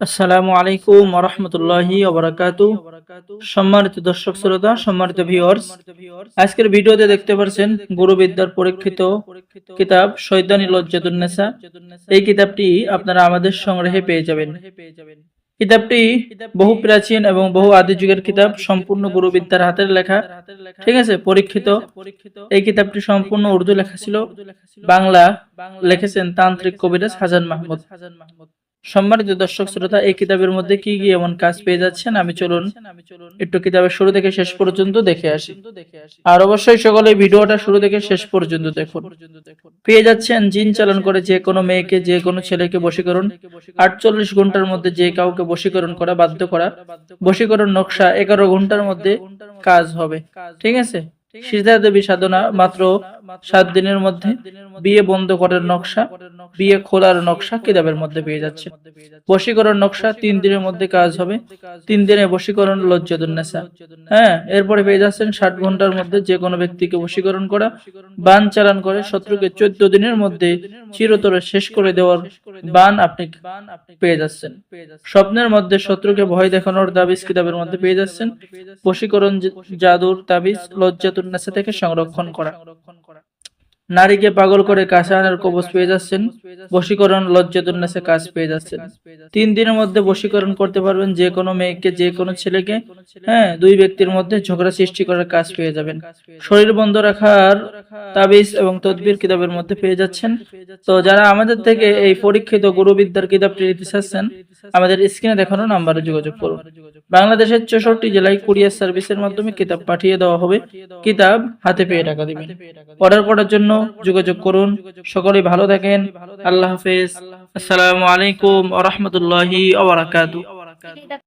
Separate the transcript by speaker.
Speaker 1: আসসালামু আলাইকুম ওয়া রাহমাতুল্লাহি ওয়া বারাকাতুহু। সম্মানিত দর্শক শ্রোতা, সম্মানিত ভিউয়ার্স, আজকের ভিডিওতে দেখতে পাচ্ছেন গুরুবিদ্যার পরীক্ষিত কিতাব শয়তানি লজ্জাতুন নেসা। এই কিতাবটি আপনারা আমাদের সংগ্রহে পেয়ে যাবেন। কিতাবটি বহু প্রাচীন এবং বহু আদি যুগের কিতাব, সম্পূর্ণ গুরুবিদ্যার হাতের লেখা। ঠিক আছে, পরীক্ষিত। এই কিতাবটি সম্পূর্ণ উর্দু লেখা ছিল, বাংলা লিখেছেন তান্ত্রিক কবিরাজ হাসান মাহমুদ। সম্মানিত দর্শক শ্রোতা, এই কিতাবের মধ্যে কি কি এমন কাজ পেয়ে যাচ্ছেন, আমি চলুন একটু কিতাবের শুরু থেকে শেষ পর্যন্ত দেখে আসি। আর অবশ্যই সকলে ভিডিওটা শুরু থেকে শেষ পর্যন্ত দেখুন। পেয়ে যাচ্ছেন জিন চালান করে যে কোনো মেয়েকে, যে কোনো ছেলেকে বশীকরণ, 48 ঘন্টার মধ্যে যে কাউকে বশীকরণ করা, বাধ্য করা। বশীকরণ নকশা 11 ঘন্টার মধ্যে কাজ হবে। ঠিক আছে। সিজদা দেবী সাধনা মাত্র 7 দিনের মধ্যে। বিয়ে বন্ধ করার নকশা, বিয়ে খোলার নকশা কিতাবের মধ্যে পেয়ে যাচ্ছে। বশীকরণ নকশা 3 দিনের মধ্যে কাজ হবে। 3 দিনে বশীকরণ লজ্জাতুন নেসা। হ্যাঁ, এরপরে পেয়ে যাচ্ছেন 60 ঘন্টার মধ্যে যে কোনো ব্যক্তিকে বশীকরণ করা, বান চালান করে শত্রুকে 14 দিনের মধ্যে চিরতরে শেষ করে দেওয়ার বান আপনি পেয়ে যাচ্ছেন। স্বপ্নের মধ্যে শত্রুকে ভয় দেখানোর তাবিজ কিতাবের মধ্যে পেয়ে যাচ্ছেন। বশীকরণ জাদুর তাবিজ লজ্জাতুন নেসা থেকে সংরক্ষণ করা। নারীকে পাগল করে কাছে আনার কবচ পেয়ে যাচ্ছেন। বশীকরণ লজ্জাতুন নেসা কাজ পেয়ে যাচ্ছেন। 3 দিনের মধ্যে বশীকরণ করতে পারবেন যে কোনো মেয়েকে, যে কোনো ছেলেকে। হ্যাঁ, 2 ব্যক্তির মধ্যে ঝগড়া সৃষ্টি করার কাজ পেয়ে যাবেন। শরীর বন্ধ রাখার তাবিজ এবং তদবির কিতাবের মধ্যে পেয়ে যাচ্ছেন। তো যারা আমাদের থেকে এই পরীক্ষিত গুরুবিদ্যার কিতাবটি নিতে চাচ্ছেন, আমাদের স্ক্রিনে দেখানো নাম্বারে যোগাযোগ করুন। বাংলাদেশের 64 জেলায় কুরিয়ার সার্ভিসের মাধ্যমে কিতাব পাঠিয়ে দেওয়া হবে। কিতাব হাতে পেয়ে টাকা দিবেন। অর্ডার করার জন্য যোগাযোগ করুন। সকলেই ভালো থাকেন। আল্লাহ হাফেজ। আসসালামু আলাইকুম ওয়া রাহমাতুল্লাহি ওয়া বারাকাতুহু।